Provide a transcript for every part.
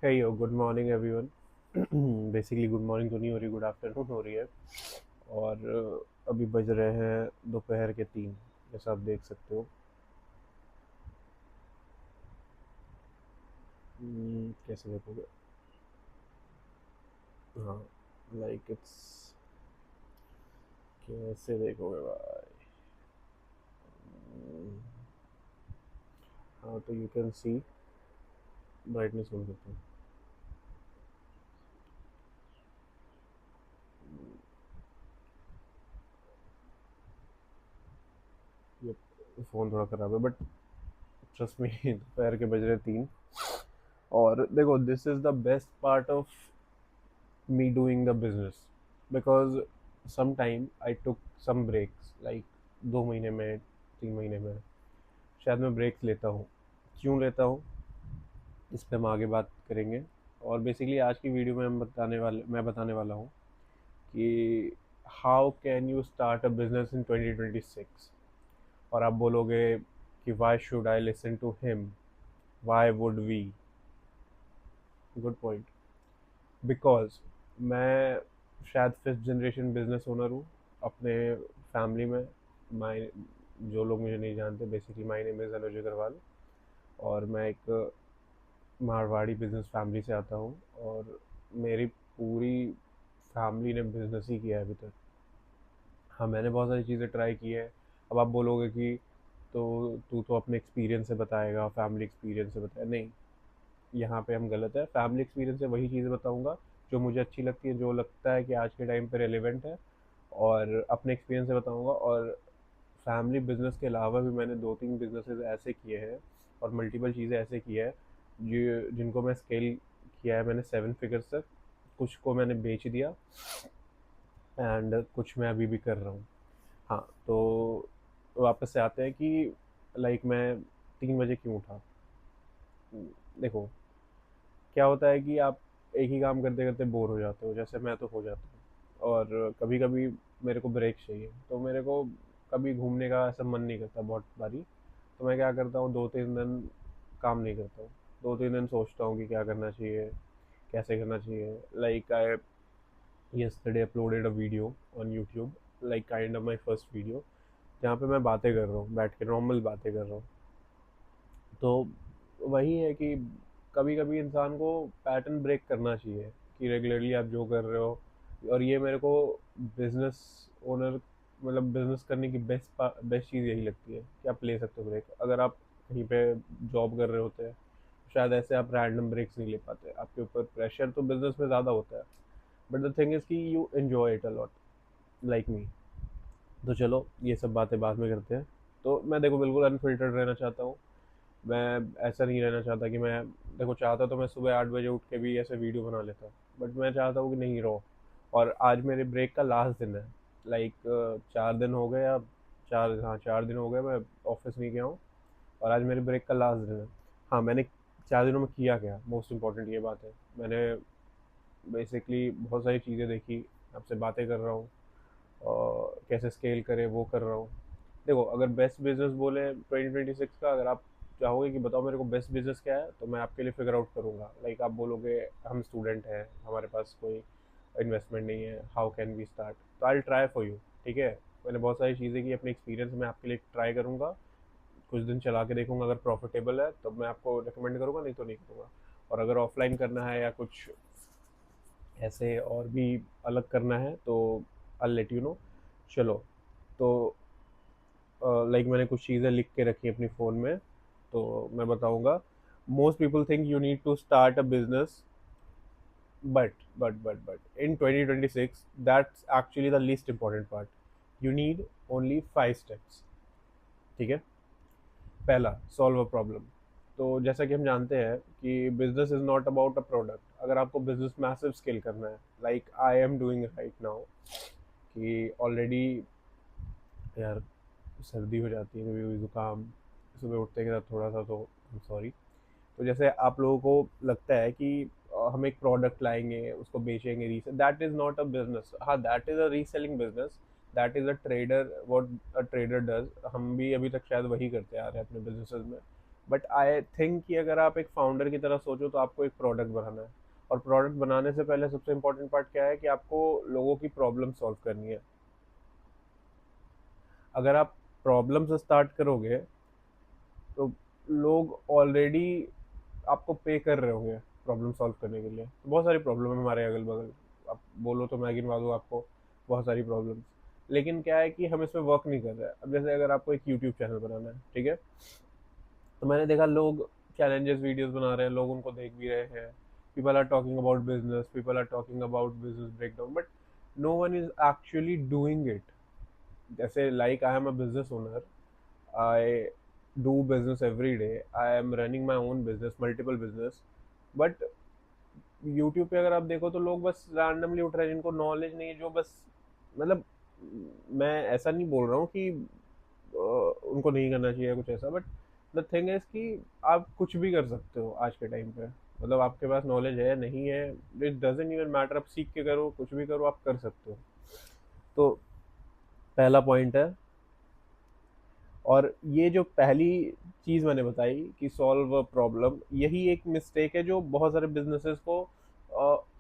Hey yo, good morning everyone. Basically good morning तो नहीं हो रही, गुड आफ्टरनून हो रही है। और अभी बज रहे हैं दोपहर के 3, जैसा आप देख सकते हो। कैसे देखोगे? हाँ, लाइक इट्स, कैसे देखोगे भाई? हम्म, हाँ, तो यू कैन सी ब्राइटनेस बोल सकते हो। ये फ़ोन थोड़ा ख़राब है, बट ट्रस्ट मी दोपहर के बज रहे 3। और देखो, this is the best part of me doing the business because sometime I took some breaks, like 2 महीने में, 3 महीने में शायद मैं ब्रेक्स लेता हूँ। क्यों लेता हूँ, इस पे हम आगे बात करेंगे। और बेसिकली आज की वीडियो में मैं बताने वाला हूँ कि how can you start a business in 2026। और आप बोलोगे कि why should I listen to him, why would we. Good point. Because मैं शायद फिफ्थ जनरेशन बिजनेस ओनर हूँ अपने फैमिली में। माई, जो लोग मुझे नहीं जानते, बेसिकली माई नेम इज़ अनुज अग्रवाल। और मैं एक मारवाड़ी बिजनेस फैमिली से आता हूँ। और मेरी पूरी फैमिली ने बिजनेस ही किया है अभी तक। हाँ, मैंने बहुत सारी चीज़ें ट्राई की है। अब आप बोलोगे कि तो तू तो अपने एक्सपीरियंस से बताएगा, फैमिली एक्सपीरियंस से बताए, नहीं। यहाँ पे हम गलत है। फैमिली एक्सपीरियंस से वही चीज़ें बताऊँगा जो मुझे अच्छी लगती है, जो लगता है कि आज के टाइम पे रेलेवेंट है। और अपने एक्सपीरियंस से बताऊँगा। और फैमिली बिजनेस के अलावा भी मैंने 2-3 बिजनेसेस ऐसे किए हैं और मल्टीपल चीज़ें ऐसे की है जो जिनको मैं स्केल किया है मैंने 7 फिगर्स तक। कुछ को मैंने बेच दिया एंड कुछ मैं अभी भी कर रहा हूँ। हाँ, तो वापस से आते हैं कि लाइक मैं 3 बजे क्यों उठा। देखो, क्या होता है कि आप एक ही काम करते करते बोर हो जाते हो, जैसे मैं तो हो जाता हूँ। और कभी कभी मेरे को ब्रेक चाहिए, तो मेरे को कभी घूमने का ऐसा मन नहीं करता बहुत बारी। तो मैं क्या करता हूँ, 2-3 दिन काम नहीं करता हूँ। 2-3 दिन सोचता हूँ कि क्या करना चाहिए, कैसे करना चाहिए। Like I yesterday uploaded a video on YouTube, like kind of my first video, जहाँ पे मैं बातें कर रहा हूँ, बैठ के नॉर्मल बातें कर रहा हूँ। तो वही है कि कभी कभी इंसान को पैटर्न ब्रेक करना चाहिए कि रेगुलरली आप जो कर रहे हो। और ये मेरे को बिजनेस ओनर, मतलब बिजनेस करने की बेस्ट बेस्ट चीज़ यही लगती है कि आप ले सकते हो ब्रेक। अगर आप कहीं पे जॉब कर रहे होते हैं, शायद ऐसे आप रैंडम ब्रेक्स नहीं ले पाते, आपके ऊपर प्रेशर तो बिजनेस में ज़्यादा होता है। बट द थिंग इज़ कि you enjoy it a lot, like me. तो चलो, ये सब बातें बाद में करते हैं। तो मैं देखो बिल्कुल अनफिल्टर्ड रहना चाहता हूँ। मैं ऐसा नहीं रहना चाहता कि मैं, देखो चाहता तो मैं सुबह 8 बजे उठ के भी ऐसे वीडियो बना लेता, बट मैं चाहता हूँ कि नहीं रहो। और आज मेरे ब्रेक का लास्ट दिन है। लाइक 4 दिन हो गए अब, 4 दिन हो गए मैं ऑफिस नहीं गया हूँ। और आज मेरे ब्रेक का लास्ट दिन है। हाँ, मैंने 4 दिनों में किया क्या, मोस्ट इम्पॉर्टेंट ये बात है। मैंने बेसिकली बहुत सारी चीज़ें देखी, आपसे बातें कर रहा हूँ और कैसे स्केल करे वो कर रहा हूँ। देखो, अगर बेस्ट बिजनेस बोले 2026 का, अगर आप चाहोगे कि बताओ मेरे को बेस्ट बिजनेस क्या है, तो मैं आपके लिए फिगर आउट करूँगा। लाइक आप बोलोगे हम स्टूडेंट हैं, हमारे पास कोई इन्वेस्टमेंट नहीं है, हाउ कैन वी स्टार्ट, तो आई ट्राई फॉर यू। ठीक है, मैंने बहुत सारी चीज़ें की, अपने एक्सपीरियंस में आपके लिए ट्राई करूँगा। कुछ दिन चला के देखूंगा, अगर प्रॉफिटेबल है तो मैं आपको रिकमेंड करूँगा, नहीं तो नहीं करूँगा। और अगर ऑफलाइन करना है या कुछ ऐसे और भी अलग करना है तो आई लेट यू नो। चलो, तो लाइक मैंने कुछ चीज़ें लिख के रखी अपनी फ़ोन में, तो मैं बताऊंगा। Most people think you need to start a business, but in 2026 that's actually the least important part. You need only 5 steps. ठीक है। पहला, सॉल्व अ प्रॉब्लम। तो जैसा कि हम जानते हैं कि business is not about a product. अगर आपको बिजनेस मैसिव स्केल करना है, like I am doing right now, कि ऑलरेडी, यार सर्दी हो जाती है कभी कभी, जुकाम सुबह उठते के साथ थोड़ा सा, तो सॉरी। तो जैसे आप लोगों को लगता है कि हम एक प्रोडक्ट लाएंगे, उसको बेचेंगे, resell, that is not a business. हाँ, that is a reselling business, that is a trader, what a trader does. हम भी अभी तक शायद वही करते आ रहे हैं अपने बिजनेसेस में। बट आई थिंक कि अगर आप एक फाउंडर की तरह सोचो तो आपको एक प्रोडक्ट बनाना है, और प्रोडक्ट बनाने से पहले सबसे इम्पोर्टेंट पार्ट क्या है कि आपको लोगों की प्रॉब्लम सॉल्व करनी है। अगर आप प्रॉब्लम से स्टार्ट करोगे तो लोग ऑलरेडी आपको पे कर रहे होंगे प्रॉब्लम सॉल्व करने के लिए। तो बहुत सारी प्रॉब्लम है हमारे अगल बगल, आप बोलो तो मैं गिनवा दूँ आपको बहुत सारी प्रॉब्लम्स। लेकिन क्या है कि हम इस पे वर्क नहीं कर रहे हैं। अब जैसे अगर आपको एक यूट्यूब चैनल बनाना है, ठीक है, तो मैंने देखा लोग चैलेंजेस वीडियोस बना रहे हैं, लोग उनको देख भी रहे हैं, people are talking about business, people are talking about business breakdown, but no one is actually doing it. जैसे like I am a business owner, I do business every day, I am running my own business, multiple business, but YouTube पे अगर आप देखो तो लोग बस randomly उठ रहे हैं जिनको नॉलेज नहीं है, जो बस मतलब, मैं ऐसा नहीं बोल रहा हूँ कि उनको नहीं करना चाहिए कुछ ऐसा, बट द थिंग इज कि आप कुछ भी कर सकते हो आज के टाइम पे। मतलब आपके पास नॉलेज है नहीं है, इट डजेंट इवन मैटर, आप सीख के करो कुछ भी करो आप कर सकते हो। तो पहला पॉइंट है। और ये जो पहली चीज़ मैंने बताई कि सॉल्व अ प्रॉब्लम, यही एक मिस्टेक है जो बहुत सारे बिजनेसेस को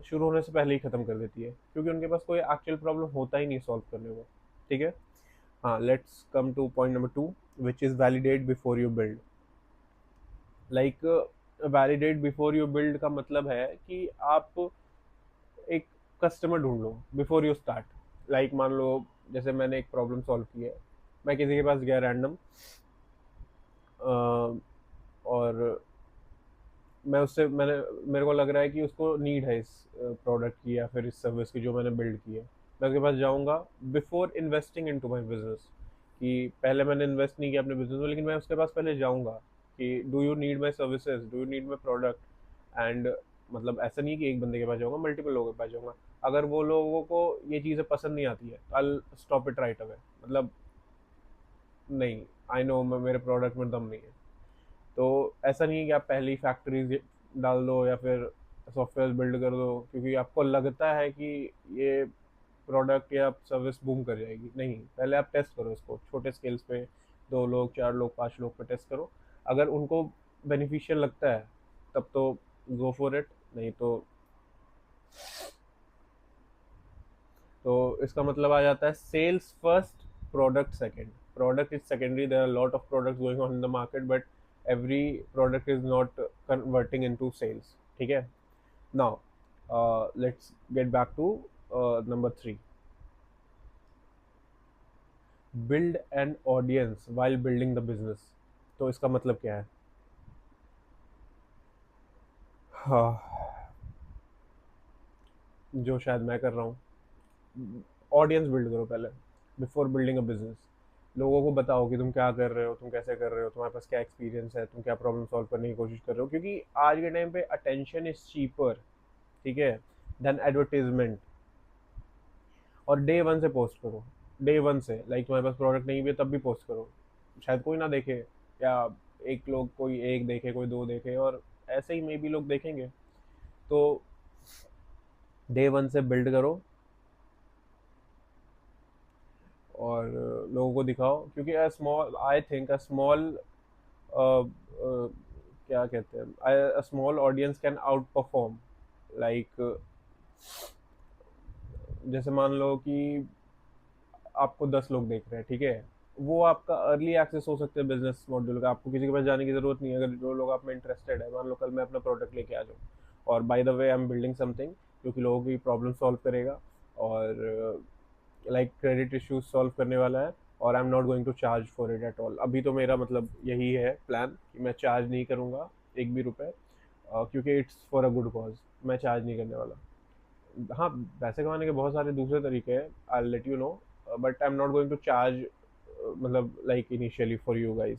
शुरू होने से पहले ही ख़त्म कर देती है, क्योंकि उनके पास कोई एक्चुअल प्रॉब्लम होता ही नहीं सॉल्व करने को। ठीक है। हाँ, let's come two point number 2, which is validate before you build. Like, validate before you build का मतलब है कि आप एक कस्टमर ढूंढ लो बिफोर यू स्टार्ट। लाइक मान लो, जैसे मैंने एक प्रॉब्लम सॉल्व की है, मैं किसी के पास गया रैंडम, और मैंने मेरे को लग रहा है कि उसको नीड है इस प्रोडक्ट की या फिर इस सर्विस की जो मैंने बिल्ड की है। मैं उसके पास जाऊंगा before investing into my business, कि पहले मैंने इन्वेस्ट नहीं किया अपने बिजनेस में, लेकिन मैं उसके पास पहले जाऊंगा कि do you need my services, do you need my product. And मतलब ऐसा नहीं है कि एक बंदे के पास जाऊंगा, मल्टीपल लोगों के पास जाऊंगा। अगर वो लोगों को ये चीज़ें पसंद नहीं आती है, I stop it right away. मतलब नहीं, आई नो मेरे प्रोडक्ट में दम नहीं है। तो ऐसा नहीं है कि आप पहली फैक्ट्रीज डाल दो या फिर सॉफ्टवेयर बिल्ड कर दो क्योंकि आपको लगता है कि ये प्रोडक्ट या सर्विस बूम कर जाएगी। नहीं, पहले आप टेस्ट करो इसको छोटे स्केल्स पे, 2 लोग, 4 लोग, 5 लोग पे टेस्ट करो। अगर उनको बेनिफिशियल लगता है तब तो गो फॉर इट, नहीं तो इसका मतलब आ जाता है sales first, product second. Product is secondary, there are lot of products going on in the market, but every product is not converting into sales. ठीक है। Now let's get back to number 3, build an audience while building the business. तो इसका मतलब क्या है? हाँ, जो शायद मैं कर रहा हूँ, ऑडियंस बिल्ड करो पहले बिफोर बिल्डिंग अ बिजनेस। लोगों को बताओ कि तुम क्या कर रहे हो, तुम कैसे कर रहे हो, तुम्हारे पास क्या एक्सपीरियंस है, तुम क्या प्रॉब्लम सॉल्व करने की कोशिश कर रहे हो, क्योंकि आज के time pay attention is cheaper, ठीक है, देन एडवर्टीजमेंट। और डे वन से पोस्ट करो, डे वन से, लाइक तुम्हारे पास प्रोडक्ट नहीं भी है तब भी पोस्ट करो। शायद कोई ना देखे, या एक लोग, कोई एक देखे, कोई दो देखे, और ऐसे ही मे भी लोग देखेंगे। तो डे वन से बिल्ड करो और लोगों को दिखाओ, क्योंकि a small, I think a small, क्या कहते हैं, अ small audience can out perform. Like, जैसे मान लो कि आपको 10 लोग देख रहे हैं, ठीक है, वो आपका अर्ली एक्सेस हो सकते हैं बिजनेस मॉड्यूल का, आपको किसी के पास जाने की जरूरत नहीं है। अगर जो लोग आप में इंटरेस्टेड है, मान लो कल मैं अपना प्रोडक्ट लेके आ जाऊँ, और by the way I am building something जो कि लोगों की प्रॉब्लम सॉल्व करेगा, और लाइक क्रेडिट इश्यूज सॉल्व करने वाला है, और I am not going to charge for it at all. अभी तो मेरा मतलब यही है प्लान कि मैं चार्ज नहीं करूँगा एक भी रुपए, क्योंकि it's for a good cause, मैं चार्ज नहीं करने वाला। हाँ, पैसे कमाने के बहुत सारे दूसरे तरीके हैं, I let you know, but I am not going to charge, मतलब like initially for you guys.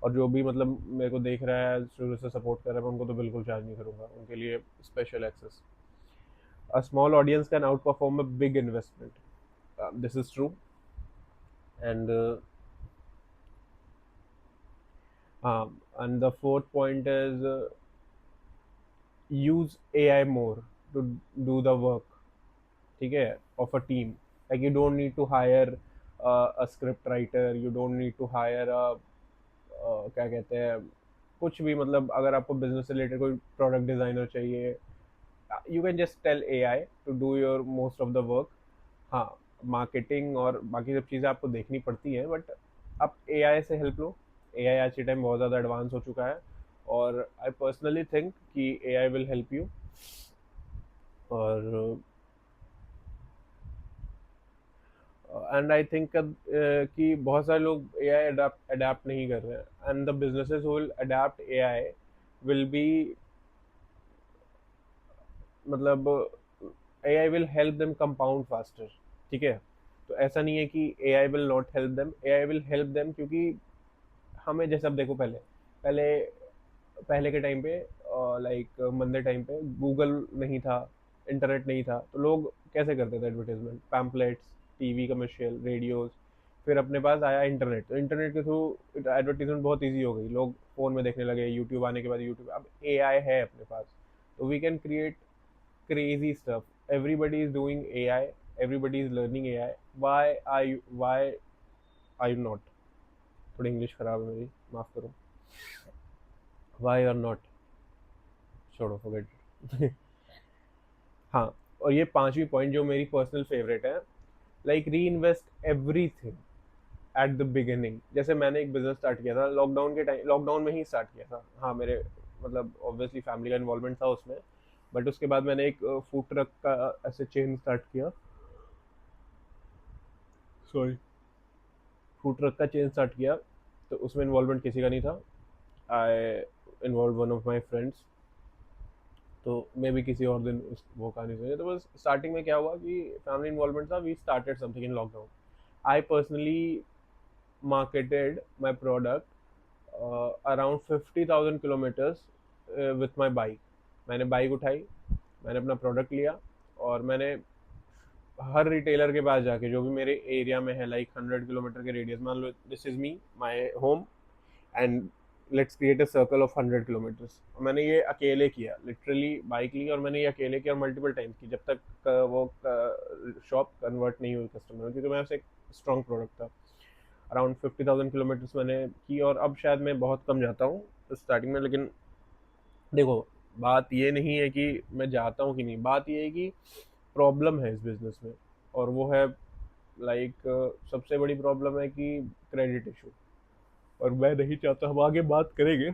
और जो भी मतलब मेरे को देख रहा है, शुरू से सपोर्ट कर रहा है, मैं उनको तो बिल्कुल चार्ज नहीं करूँगा, उनके लिए special access. A small audience can outperform a big investment, this is true. And and the fourth point is, use AI more to do the work, ठीक है, of a team. Like you don't need to hire a script writer, you don't need to hire a क्या कहते हैं, कुछ भी, मतलब अगर आपको बिजनेस से रिलेटेड कोई प्रोडक्ट डिजाइनर चाहिए, you can just tell AI to do your most of the work. हाँ, मार्केटिंग और बाकी सब चीज़ें आपको देखनी पड़ती हैं, बट आप एआई से हेल्प लो। एआई आज के टाइम बहुत ज़्यादा एडवांस हो चुका है, और आई पर्सनली थिंक कि एआई विल हेल्प यू। और एंड आई थिंक कि बहुत सारे लोग एआई अडेप्ट नहीं कर रहे हैं, and the businesses will adapt AI will be, मतलब AI will help them compound faster. ठीक है, तो ऐसा नहीं है कि AI will not help them, AI will help them, क्योंकि हमें जैसे अब देखो, पहले पहले पहले के टाइम पे, लाइक मंदे टाइम पे गूगल नहीं था, इंटरनेट नहीं था, तो लोग कैसे करते थे advertisement? Pamphlets, TV commercial, radios. फिर अपने पास आया इंटरनेट, तो इंटरनेट के थ्रू एडवर्टीजमेंट बहुत इजी हो गई, लोग फ़ोन में देखने लगे, यूट्यूब आने के बाद यूट्यूब, अब एआई है अपने पास, तो we can create crazy stuff. Everybody is doing AI. Everybody is learning AI. Why are you not? थोड़ी इंग्लिश खराब है मेरी, माफ करो। Why are not? छोड़ो, forget। हाँ, और ये पांचवी पॉइंट जो मेरी पर्सनल फेवरेट है, लाइक री invest everything at the beginning. जैसे मैंने एक बिजनेस स्टार्ट किया था लॉकडाउन के टाइम, लॉकडाउन में ही स्टार्ट किया था। हाँ, मेरे मतलब ऑब्वियसली फैमिली का इन्वॉल्वमेंट था उसमें, बट उसके बाद मैंने एक फूड ट्रक का ऐसे चेन स्टार्ट किया। सॉरी, फूड ट्रक का चेन स्टार्ट किया, तो उसमें इन्वॉल्वमेंट किसी का नहीं था। I involve one of my friends, तो मे भी किसी और दिन वो कहानी सुनिए। तो बस स्टार्टिंग में क्या हुआ कि फैमिली इन्वॉल्वमेंट था, we started something in lockdown. I personally marketed my product around 50,000 kilometres with my bike. मैंने बाइक उठाई, मैंने अपना प्रोडक्ट लिया, और मैंने हर रिटेलर के पास जाके, जो भी मेरे एरिया में है, लाइक 100 किलोमीटर के रेडियस, मान लो this is me, my home, and let's create a circle of 100 kilometres. मैंने ये अकेले किया, लिटरली बाइक ली और मैंने ये अकेले किया, और मल्टीपल टाइम्स की, जब तक वो शॉप कन्वर्ट नहीं हुई कस्टमर, क्योंकि मैं एक स्ट्रॉन्ग प्रोडक्ट था। अराउंड 50,000 किलोमीटर्स मैंने की, और अब शायद मैं बहुत कम जाता हूँ स्टार्टिंग में, लेकिन देखो, बात ये नहीं है कि मैं जाता हूँ कि नहीं, बात ये है कि प्रॉब्लम है इस बिजनेस में, और वो है लाइक सबसे बड़ी प्रॉब्लम है कि क्रेडिट इशू। और मैं नहीं चाहता, हम आगे बात करेंगे,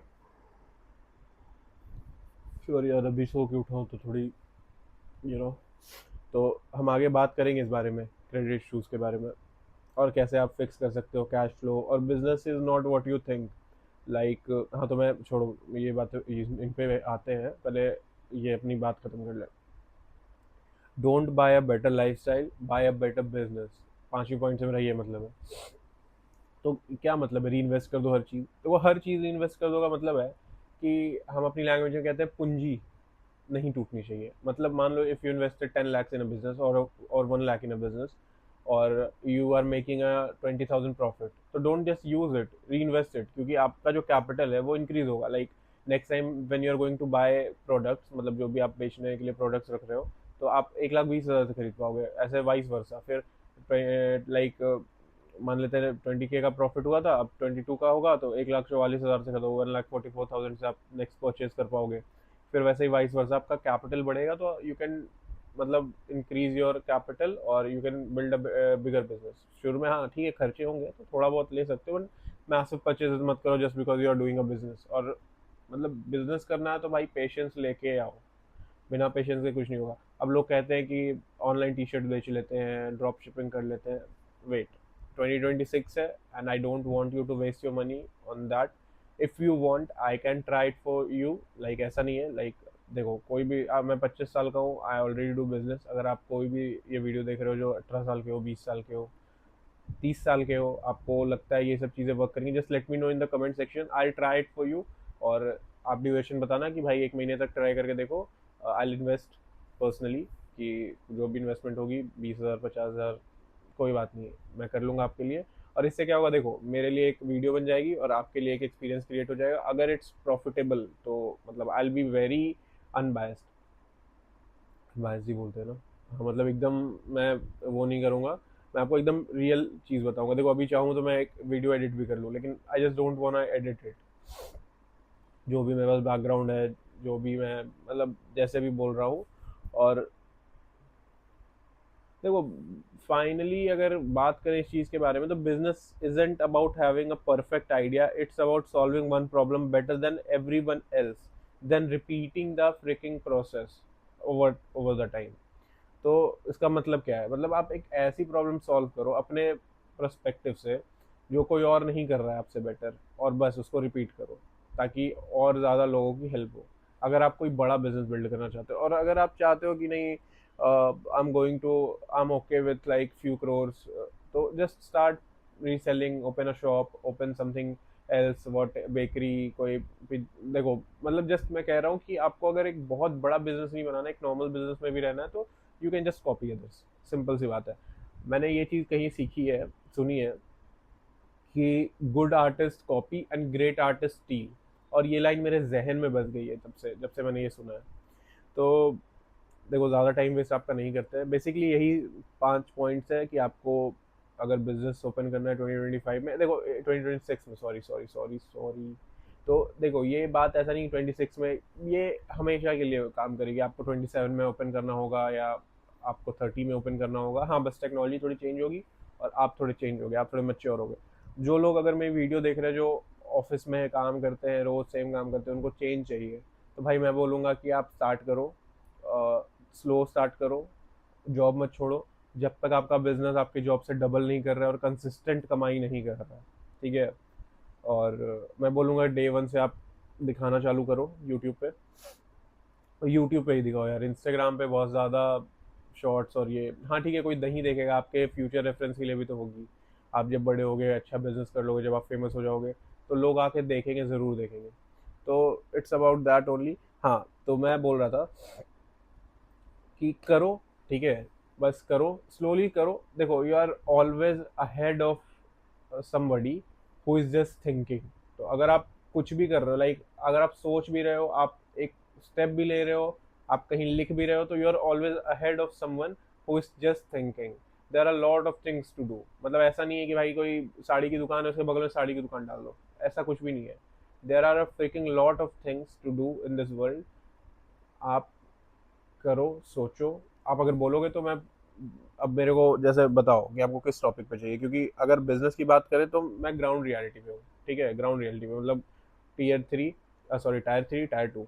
सॉरी यार, अभी सो के उठाऊँ तो थोड़ी, यू नो, तो हम आगे बात करेंगे इस बारे में, क्रेडिट इशूज़ के बारे में, और कैसे आप फिक्स कर सकते हो कैश फ्लो। और business is not what you think, like हाँ, तो मैं छोड़ो ये बात, इन पे आते हैं, पहले ये अपनी बात खत्म कर ले। Don't buy a better lifestyle, buy a better business. पांचवी पॉइंट से मेरा ये मतलब है। तो क्या मतलब है, री इन्वेस्ट कर दो हर चीज़? तो वो हर चीज़ इन्वेस्ट कर दो का मतलब है कि हम अपनी लैंग्वेज में कहते हैं पूंजी नहीं टूटनी चाहिए। मतलब मान लो if you invested 10 lakhs in a business, और 1 lakh इन अ बिजनेस, और you are making a 20,000 profit, तो don't just use it, reinvest it, क्योंकि आपका जो कैपिटल है वो इंक्रीज होगा। Like next time when you are going to buy products, मतलब जो भी आप बेचने के लिए प्रोडक्ट्स रख रहे हो, तो आप 1,20,000 से खरीद पाओगे, ऐसे वाइस वर्सा। फिर लाइक मान लेते हैं 20K का प्रॉफिट हुआ था, अब 22 का होगा, तो 1,44,000 से खरीदो, 1,44,000 से आप नेक्स्ट परचेज कर पाओगे। फिर वैसे ही वाइस वर्सा, आपका कैपिटल बढ़ेगा, तो यू कैन मतलब इंक्रीज योर कैपिटल, और you can build a bigger business. शुरू में हाँ ठीक है, खर्चे होंगे तो थोड़ा बहुत ले सकते हो, बट मैसिव परचेज मत करो just because you are doing a business. और मतलब बिजनेस करना है तो भाई पेशेंस लेके आओ, बिना पेशेंस के कुछ नहीं होगा। अब लोग कहते हैं कि ऑनलाइन टी शर्ट बेच लेते हैं, ड्रॉप शिपिंग कर लेते हैं। वेट, 2026 है, and I don't want you to waste your money on that. If you want I can try it for you, like ऐसा नहीं है, लाइक देखो कोई भी, मैं 25 साल का हूँ, आई ऑलरेडी डू बिजनेस। अगर आप कोई भी ये वीडियो देख रहे हो जो 18 साल के हो, 20 साल के हो, 30 साल के हो, आपको लगता है ये सब चीज़ें वर्क करेंगी, just let me know in the comment section, I try it for you. और आप ड्यूरेशन बताना कि भाई 1 महीने तक ट्राई करके देखो, आई इन्वेस्ट पर्सनली, कि जो भी इन्वेस्टमेंट होगी 20,000 50,000, कोई बात नहीं है, मैं कर लूँगा आपके लिए। और इससे क्या होगा, देखो मेरे लिए एक वीडियो बन जाएगी, और आपके लिए एक एक्सपीरियंस क्रिएट हो जाएगा। अगर इट्स प्रॉफिटेबल तो मतलब I will be very unbiased, bias ही बोलते हैं ना, हाँ, मतलब एकदम मैं वो नहीं करूँगा, मैं आपको एकदम रियल चीज़ बताऊंगा। देखो अभी चाहूँ तो मैं एक वीडियो एडिट भी कर लूँ, लेकिन I just don't want edit it. जो भी मेरे पास बैकग्राउंड है, जो भी मैं मतलब जैसे भी बोल रहा हूँ। और देखो, फाइनली अगर बात करें इस चीज़ के बारे में, तो business isn't about having a perfect idea, it's about solving one problem better than everyone else, then repeating the freaking process over over the time. तो इसका मतलब क्या है? मतलब आप एक ऐसी प्रॉब्लम सॉल्व करो अपने पर्सपेक्टिव से जो कोई और नहीं कर रहा है आपसे बेटर, और बस उसको रिपीट करो ताकि और ज़्यादा लोगों की हेल्प हो। अगर आप कोई बड़ा बिजनेस बिल्ड करना चाहते हो, और अगर आप चाहते हो कि नहीं, I am okay with like few crores, तो just start reselling, open a shop, open something else, what, bakery, कोई देखो, मतलब जस्ट मैं कह रहा हूँ कि आपको अगर एक बहुत बड़ा बिजनेस नहीं बनाना, एक नॉर्मल बिजनेस में भी रहना है, तो you can just copy others. Simple सी बात है। मैंने ये चीज़ कहीं सीखी है, सुनी है, कि good artist copy and great artist steel. और ये लाइन मेरे जहन में बस गई है तब से, जब से मैंने ये सुना है। तो देखो, ज़्यादा टाइम वेस्ट आपका नहीं करते हैं, बेसिकली यही 5 पॉइंट्स है कि आपको अगर बिजनेस ओपन करना है 2025 में, देखो 2026 में, सॉरी सॉरी सॉरी सॉरी। तो देखो, ये बात ऐसा नहीं 26 में, ये हमेशा के लिए काम करेगी। आपको 27 में ओपन करना होगा, या आपको 30 में ओपन करना होगा, हाँ बस टेक्नोलॉजी थोड़ी चेंज होगी और आप थोड़े चेंज हो गए, आप थोड़े मैच्योर हो गए। जो लोग अगर मेरी वीडियो देख रहे हैं, जो ऑफिस में काम करते हैं, रोज सेम काम करते हैं, उनको चेंज चाहिए, तो भाई मैं बोलूँगा कि आप स्टार्ट करो, स्लो स्टार्ट करो, जॉब मत छोड़ो जब तक आपका बिजनेस आपकी जॉब से डबल नहीं कर रहा है और कंसिस्टेंट कमाई नहीं कर रहा है। ठीक है? और मैं बोलूँगा डे वन से आप दिखाना चालू करो यूट्यूब पे। और यूट्यूब पे ही दिखाओ यार, इंस्टाग्राम पे बहुत ज़्यादा शॉर्ट्स और ये, हाँ ठीक है, कोई नहीं देखेगा, आपके फ्यूचर रेफरेंस के लिए भी तो होगी। आप जब बड़े हो गए, अच्छा बिजनेस कर लोगे, जब आप फेमस हो जाओगे, तो लोग आके देखेंगे, ज़रूर देखेंगे। तो इट्स अबाउट दैट ओनली। हाँ, तो मैं बोल रहा था कि करो, ठीक है, बस करो, स्लोली करो। देखो, you are always ahead of somebody who is just thinking. तो अगर आप कुछ भी कर रहे हो, लाइक अगर आप सोच भी रहे हो, आप एक स्टेप भी ले रहे हो, आप कहीं लिख भी रहे हो, तो you are always ahead of someone who is just thinking. There are lot of things to do. मतलब ऐसा नहीं है कि भाई कोई साड़ी की दुकान है, उसके बगल में साड़ी की दुकान डाल दो, ऐसा कुछ भी नहीं है। There are a freaking lot of things to do in this world. आप करो, सोचो। आप अगर बोलोगे तो मैं, अब मेरे को जैसे बताओ कि आपको किस टॉपिक पे चाहिए, क्योंकि अगर बिजनेस की बात करें तो मैं ग्राउंड रियलिटी पे हूँ। ठीक है, ग्राउंड रियलिटी पे मतलब टीयर 3, सॉरी टायर 3, टायर 2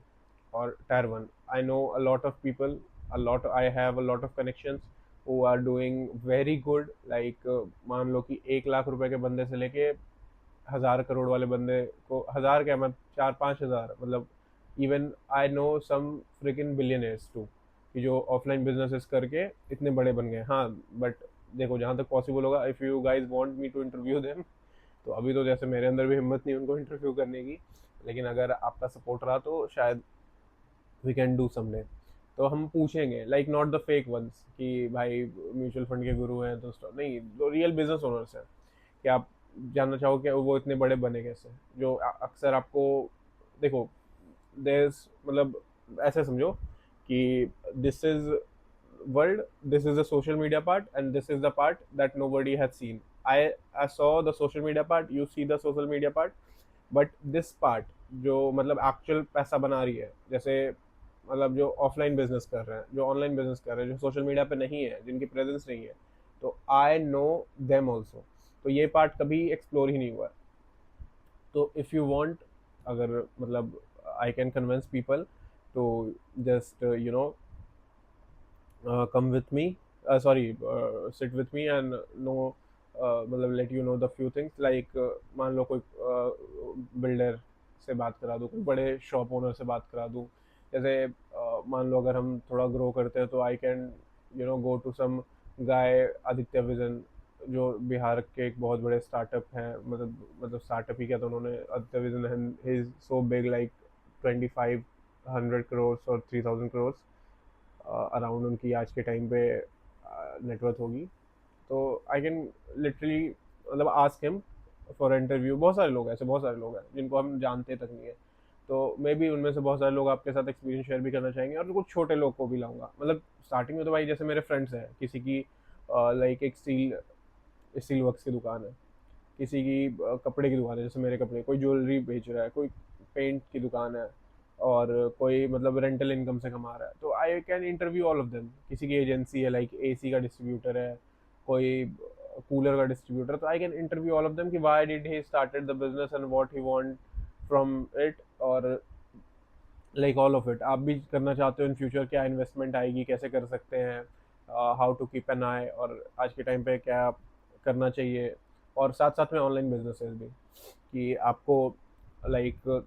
और tyre 1। I know a lot of people, a lot, I have a lot of connections who are doing very good. Like मान लो कि 1 लाख रुपए के बंदे से लेके 1000 करोड़ वाले बंदे को, हजार क्या, मैं 4-5 हजार, मतलब even I know some frickin billionaires too, कि जो ऑफलाइन बिजनेसेस करके इतने बड़े बन गए। हाँ, बट देखो, जहाँ तक पॉसिबल होगा, if you guys want me to interview them, तो अभी तो जैसे मेरे अंदर भी हिम्मत नहीं उनको इंटरव्यू करने की, लेकिन अगर आपका सपोर्ट रहा तो शायद वी कैन डू समडे। तो हम पूछेंगे, like not the fake ones कि भाई म्यूचुअल फंड के गुरु हैं, तो नहीं, जो रियल बिजनेस ओनर्स हैं। कि आप जानना चाहो कि वो इतने बड़े बने कैसे, जो अक्सर आपको, देखो, देस मतलब ऐसे समझो कि this is world, this is the social media part, and this is the part that nobody has seen. I saw the social media part, you see the social media part, but this part जो मतलब actual पैसा बना रही है, जैसे मतलब जो offline business कर रहे हैं, जो ऑनलाइन बिजनेस कर रहे हैं, जो सोशल मीडिया पे नहीं है, जिनकी प्रेजेंस नहीं है, तो आई नो देम ऑल्सो। तो ये पार्ट कभी एक्सप्लोर ही नहीं हुआ है। तो इफ़ यू वांट, अगर मतलब I can convince people to just come with me, sorry, sit with me and know, मतलब let you know the few things, like मान लो कोई बिल्डर से बात करा दूँ, कोई बड़े शॉप ओनर से बात करा दूँ। जैसे मान लो अगर हम थोड़ा ग्रो करते हैं, तो I can go to some guy, Aditya vision, जो बिहार के एक बहुत बड़े स्टार्टअप हैं, मतलब स्टार्टअप ही क्या, तो उन्होंने, Aditya vision is so big, like 2500 crore और 3000 करोड़ अराउंड उनकी आज के टाइम पे नेटवर्थ होगी। तो आई कैन लिटरली मतलब आस्क हिम फॉर इंटरव्यू। बहुत सारे लोग हैं ऐसे, बहुत सारे लोग हैं जिनको हम जानते तक नहीं है। तो मे बी उनमें से बहुत सारे लोग आपके साथ एक्सपीरियंस शेयर भी करना चाहेंगे, और कुछ छोटे लोग को भी लाऊंगा। मतलब स्टार्टिंग में तो भाई जैसे मेरे फ्रेंड्स हैं, किसी की लाइक एक स्टील वर्क्स की दुकान है, किसी की कपड़े की दुकान है, जैसे मेरे कपड़े, कोई ज्वेलरी बेच रहा है, कोई पेंट की दुकान है और कोई मतलब रेंटल इनकम से कमा रहा है, तो I can interview all of them. किसी की एजेंसी है, लाइक एसी का डिस्ट्रीब्यूटर है, कोई कूलर का डिस्ट्रीब्यूटर, तो I can interview all of them कि why did he started the business and what he want from it, और लाइक ऑल ऑफ इट। आप भी करना चाहते हो इन फ्यूचर, क्या इन्वेस्टमेंट आएगी, कैसे कर सकते हैं, हाउ टू कीप एन आई, और आज के टाइम पे क्या करना चाहिए, और साथ साथ में ऑनलाइन बिजनेसेस भी, कि आपको लाइक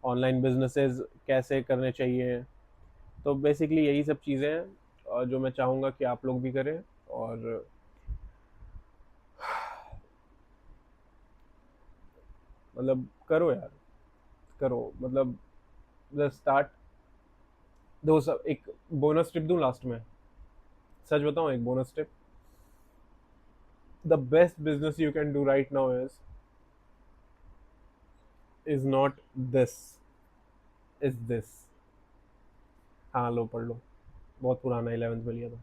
ऑनलाइन बिजनेसेस कैसे करने चाहिए। तो बेसिकली यही सब चीज़ें हैं जो मैं चाहूँगा कि आप लोग भी करें, और मतलब करो यार, करो, मतलब स्टार्ट। दो सब एक बोनस टिप दूं लास्ट में, सच बताऊं एक bonus tip, the best business you can do right now is not this, is this. हाँ लो पढ़ लो, बहुत पुराना 11th में लिया था।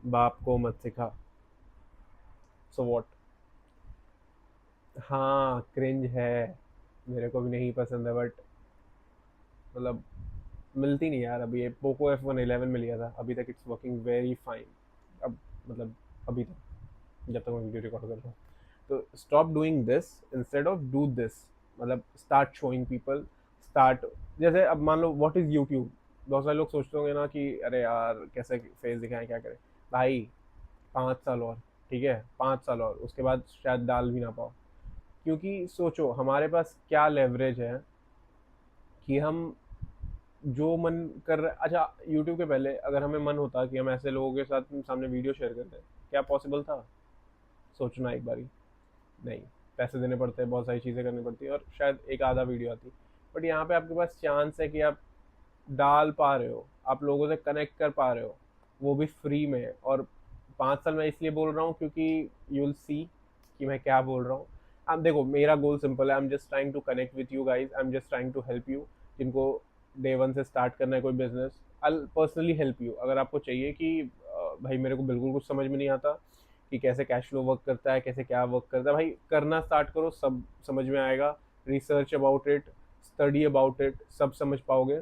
बाप को मत सिखा, सो व्हाट। हाँ क्रिंज है, मेरे को भी नहीं पसंद है, बट मतलब मिलती नहीं यार। अभी ये पोको F1 11 में लिया था, अभी तक इट्स वर्किंग वेरी फाइन। अब मतलब अभी तक, जब तक मैं वीडियो रिकॉर्ड कर रहा हूँ। तो stop doing this, instead of do this, मतलब स्टार्ट शोइंग पीपल, स्टार्ट। जैसे अब मान लो व्हाट इज यूट्यूब, बहुत सारे लोग सोचते होंगे ना कि अरे यार कैसे फेस दिखाएं, क्या करें भाई, 5 साल और, ठीक है 5 साल और, उसके बाद शायद डाल भी ना पाओ। क्योंकि सोचो हमारे पास क्या लेवरेज है कि हम जो मन कर रहा है। अच्छा यूट्यूब के पहले अगर हमें मन होता कि हम ऐसे लोगों के साथ सामने वीडियो शेयर करते हैं, क्या पॉसिबल था? सोचना एक बारी। नहीं, पैसे देने पड़ते हैं, बहुत सारी चीज़ें करनी पड़ती है, और शायद एक आधा वीडियो आती। बट यहाँ पे आपके पास चांस है कि आप डाल पा रहे हो, आप लोगों से कनेक्ट कर पा रहे हो, वो भी फ्री में। और 5 साल मैं इसलिए बोल रहा हूँ क्योंकि यू विल सी कि मैं क्या बोल रहा हूँ। आप देखो मेरा गोल सिंपल है, I am just trying to connect with you guys, I am just trying to help you, जिनको डे 1 से स्टार्ट करना है कोई business. I personally help you. अगर आपको चाहिए कि भाई मेरे को बिल्कुल कुछ समझ में नहीं आता कि कैसे कैश फ्लो वर्क करता है, कैसे क्या वर्क करता है, भाई करना स्टार्ट करो, सब समझ में आएगा। Research about it, study about it, सब समझ पाओगे।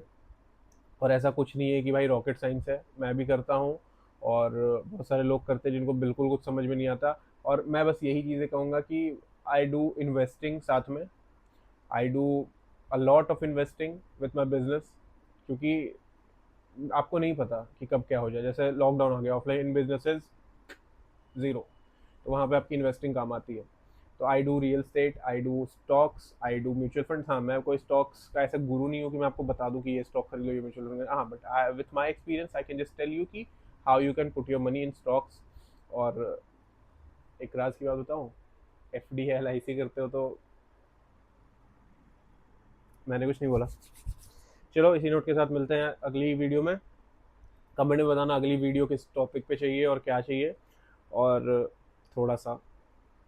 और ऐसा कुछ नहीं है कि भाई रॉकेट साइंस है, मैं भी करता हूँ, और बहुत सारे लोग करते हैं जिनको बिल्कुल कुछ समझ में नहीं आता। और मैं बस यही चीज़ें कहूँगा कि आई डू इन्वेस्टिंग साथ में, I do a lot of investing with my business, क्योंकि आपको नहीं पता कि कब क्या हो जाए। जैसे लॉकडाउन आ गया, ऑफलाइन बिजनेसेस ज़ीरो, तो वहाँ पे आपकी इन्वेस्टिंग काम आती है। तो I do real estate, I do stocks, I do mutual fund. हाँ मैं कोई स्टॉक्स का ऐसा गुरु नहीं हूँ कि मैं आपको बता दूँ कि ये स्टॉक खरीद लो, ये म्यूचुअल फंड। हाँ but I with my experience I can just tell you कि how you can put your money in stocks. और एक राज की बात बताऊँ, FD है, LIC करते हो तो, मैंने कुछ नहीं बोला। चलो इसी नोट के साथ मिलते हैं अगली वीडियो में। कमेंट में बताना अगली वीडियो किस टॉपिक पे चाहिए और क्या चाहिए, और थोड़ा सा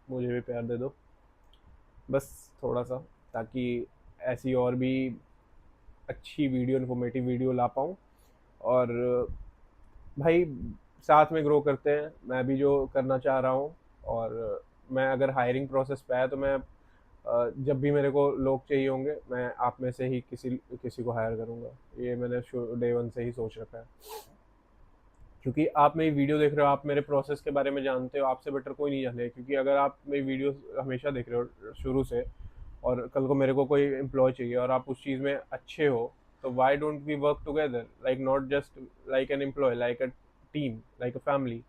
मुझे भी प्यार दे दो, बस थोड़ा सा, ताकि ऐसी और भी अच्छी वीडियो, इन्फॉर्मेटिव वीडियो ला पाऊँ। और भाई साथ में ग्रो करते हैं, मैं भी जो करना चाह रहा हूँ। और मैं अगर हायरिंग प्रोसेस पे आया तो मैं जब भी मेरे को लोग चाहिए होंगे, मैं आप में से ही किसी किसी को हायर करूँगा। ये मैंने डे 1 से ही सोच रखा है, क्योंकि आप मेरी वीडियो देख रहे हो, आप मेरे प्रोसेस के बारे में जानते हो, आपसे बेटर कोई नहीं जाने। क्योंकि अगर आप मेरी वीडियो हमेशा देख रहे हो शुरू से, और कल को मेरे को कोई एम्प्लॉय चाहिए और आप उस चीज़ में अच्छे हो, तो why don't we work together, like not just like an employ, like a team, like a family.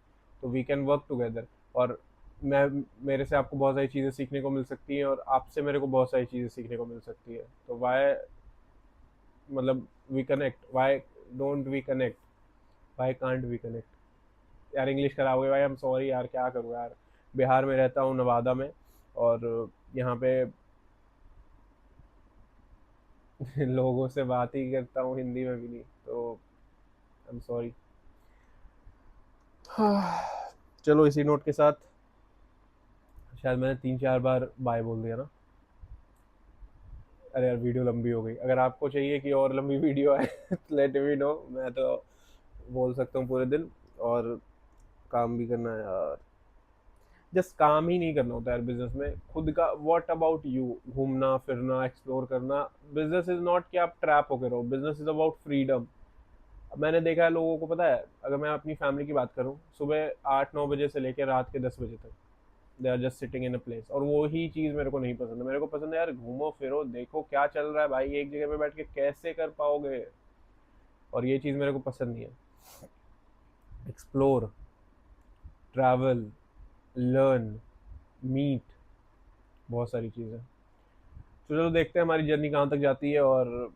तो वी कैन वर्क टुगेदर। और मैं, मेरे से आपको बहुत सारी चीज़ें सीखने को मिल सकती हैं, और आपसे मेरे को बहुत सारी चीज़ें सीखने को मिल सकती है। तो वाई, मतलब we connect, why don't we connect, why can't we connect. यार इंग्लिश कराओगे भाई, आई एम सॉरी यार, क्या करूँ यार। बिहार में रहता हूँ, नवादा में, और यहाँ पे लोगों से बात ही करता हूँ हिंदी में भी नहीं, तो आई एम सॉरी। चलो इसी नोट के साथ, शायद मैंने 3-4 बार बाय बोल दिया ना। अरे यार वीडियो लंबी हो गई, अगर आपको चाहिए कि और लंबी वीडियो है तो लेट मी नो, मैं तो बोल सकता हूँ पूरे दिन, और काम भी करना है यार। जस्ट काम ही नहीं करना होता यार बिजनेस में खुद का। व्हाट अबाउट यू, घूमना फिरना एक्सप्लोर करना। बिजनेस इज नॉट कि आप ट्रैप होकर रहो, बिजनेस इज अबाउट फ्रीडम। मैंने देखा है लोगों को, पता है, अगर मैं अपनी फैमिली की बात करूँ, सुबह 8-9 बजे से लेकर रात के 10 बजे तक they are just sitting in a place, और वो ही चीज़ मेरे को नहीं पसंद है। मेरे को पसंद है यार घूमो फिरो, देखो क्या चल रहा है भाई, एक जगह पे बैठ के कैसे कर पाओगे। और ये चीज़ मेरे को पसंद नहीं है। एक्सप्लोर, ट्रैवल, लर्न, मीट, बहुत सारी चीज़ें। तो चलो देखते हैं हमारी जर्नी कहाँ तक जाती है, और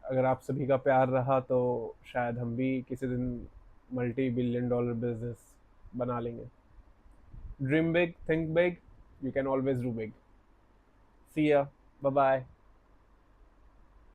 अगर आप सभी का प्यार रहा तो शायद हम भी किसी दिन $multi-billion बिजनेस बना लेंगे। Dream big, think big, you can always do big. See ya, bye bye.